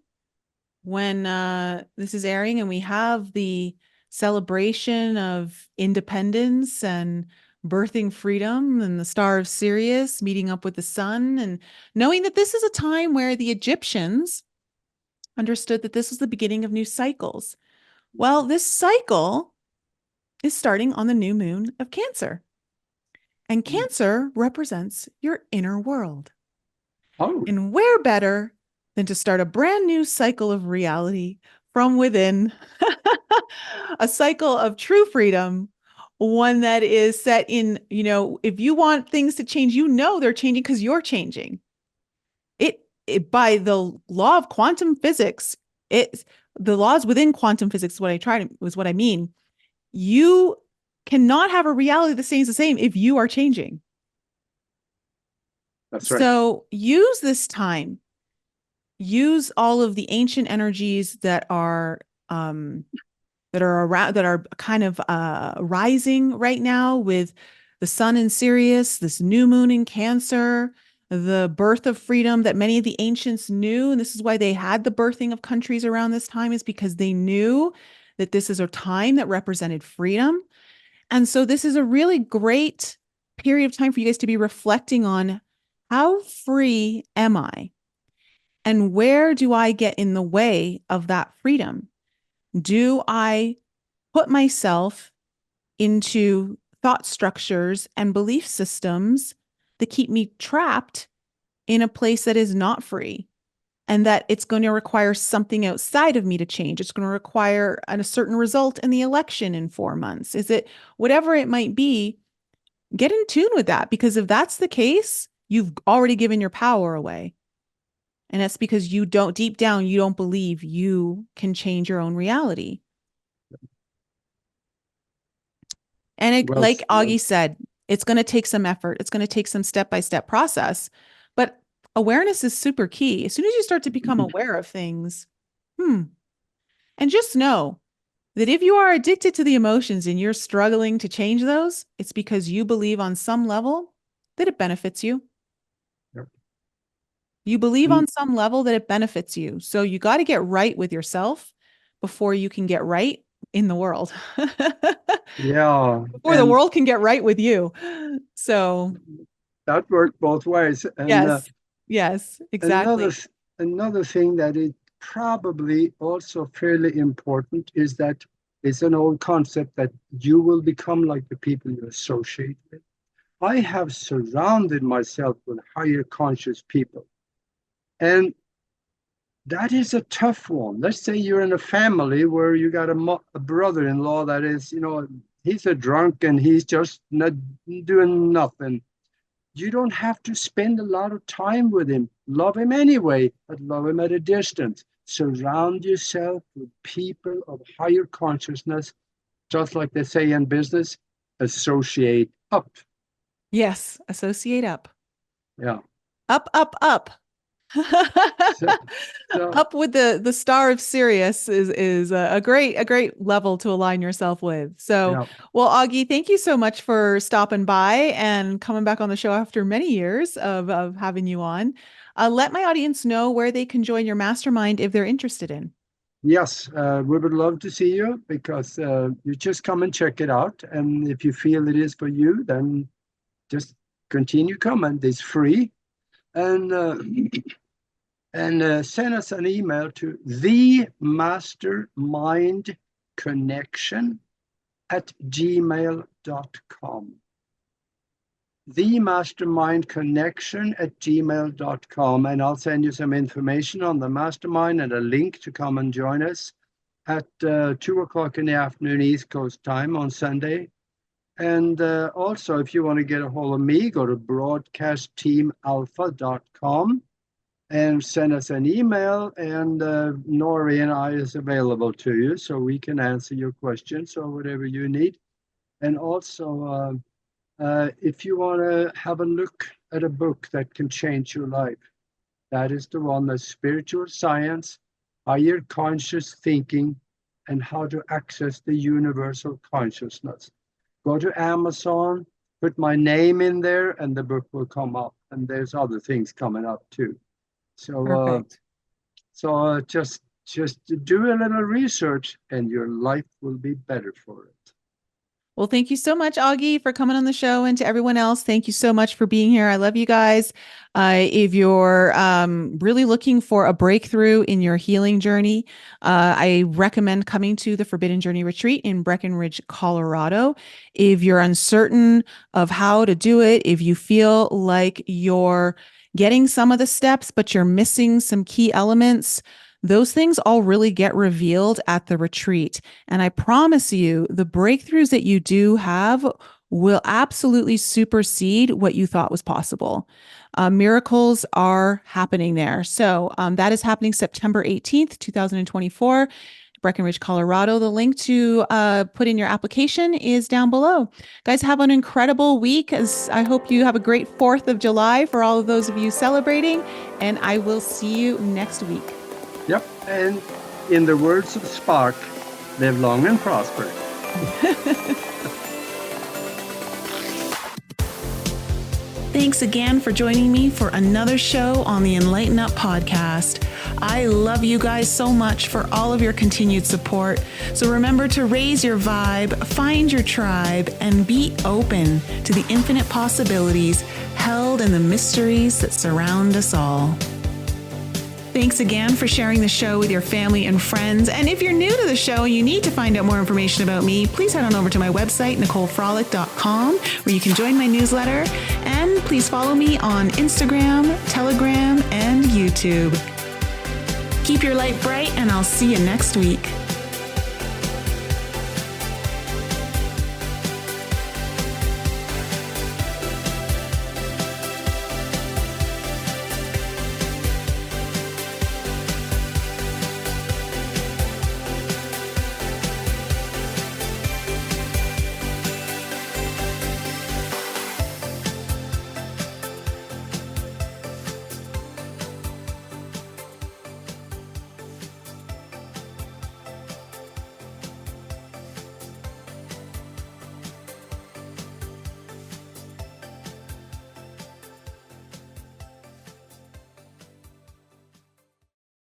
when this is airing and we have the celebration of independence and birthing freedom and the star of Sirius meeting up with the sun, and knowing that this is a time where the Egyptians understood that this was the beginning of new cycles. Well, this cycle is starting on the new moon of Cancer. And Cancer represents your inner world. Oh, And where better than to start a brand new cycle of reality from within, a cycle of true freedom, one that is set in, if you want things to change, they're changing because you're changing. It by the law of quantum physics, the laws within quantum physics, what I mean. You cannot have a reality that stays the same if you are changing. that's right. So use this time. Use all of the ancient energies that are around, that are kind of rising right now, with the sun in Sirius, this new moon in Cancer, the birth of freedom that many of the ancients knew. And this is why they had the birthing of countries around this time, is because they knew that this is a time that represented freedom. And so this is a really great period of time for you guys to be reflecting on, how free am I? And where do I get in the way of that freedom? Do I put myself into thought structures and belief systems that keep me trapped in a place that is not free, and that it's going to require something outside of me to change? It's going to require a certain result in the election in 4 months. Is it whatever it might be? Get in tune with that, because if that's the case, you've already given your power away. And that's because deep down, you don't believe you can change your own reality. And like Aage said, it's going to take some effort. It's going to take some step-by-step process, but awareness is super key. As soon as you start to become aware of things, and just know that if you are addicted to the emotions and you're struggling to change those, it's because you believe on some level that it benefits you. Yep. You believe on some level that it benefits you. So you got to get right with yourself before you can get right in the world. Yeah. Before the world can get right with you. So that worked both ways. And yes, exactly. Another thing that is probably also fairly important is that it's an old concept that you will become like the people you associate with. I have surrounded myself with higher conscious people. And that is a tough one. Let's say you're in a family where you got a brother-in-law that is, he's a drunk and he's just not doing nothing. You don't have to spend a lot of time with him. Love him anyway, but love him at a distance. Surround yourself with people of higher consciousness, just like they say in business, associate up. Yes, associate up. Yeah. Up, up, up. Up with the star of Sirius is a great level to align yourself with. So, yeah. Well, Aage, thank you so much for stopping by and coming back on the show after many years of having you on. Let my audience know where they can join your mastermind if they're interested in. Yes, we would love to see you, because you just come and check it out. And if you feel it is for you, then just continue coming. It's free. And send us an email to themastermindconnection@gmail.com. themastermindconnection@gmail.com. And I'll send you some information on the mastermind and a link to come and join us at 2:00 in the afternoon East Coast time on Sunday. And also, if you want to get a hold of me, go to broadcastteamalpha.com. and send us an email, and Nori and I is available to you, so we can answer your questions or whatever you need. And also, if you want to have a look at a book that can change your life, that is the one, that's Spiritual Science, Higher Conscious Thinking, and How to Access the Universal Consciousness. Go to Amazon, put my name in there, and the book will come up. And there's other things coming up too. Perfect. So just do a little research, and your life will be better for it. Well, thank you so much, Aage, for coming on the show, and to everyone else, thank you so much for being here. I love you guys. If you're really looking for a breakthrough in your healing journey, I recommend coming to the Forbidden Journey Retreat in Breckenridge, Colorado. If you're uncertain of how to do it, if you feel like you're getting some of the steps, but you're missing some key elements, those things all really get revealed at the retreat. And I promise you, the breakthroughs that you do have will absolutely supersede what you thought was possible. Miracles are happening there. So that is happening September 18th, 2024. Breckenridge, Colorado. The link to put in your application is down below. Guys, have an incredible week. As I hope you have a great 4th of July for all of those of you celebrating. And I will see you next week. Yep, and in the words of Spock, live long and prosper. Thanks again for joining me for another show on the Enlighten Up podcast. I love you guys so much for all of your continued support. So remember to raise your vibe, find your tribe, and be open to the infinite possibilities held in the mysteries that surround us all. Thanks again for sharing the show with your family and friends. And if you're new to the show and you need to find out more information about me, please head on over to my website, NicoleFrolick.com, where you can join my newsletter. And please follow me on Instagram, Telegram, and YouTube. Keep your light bright, and I'll see you next week.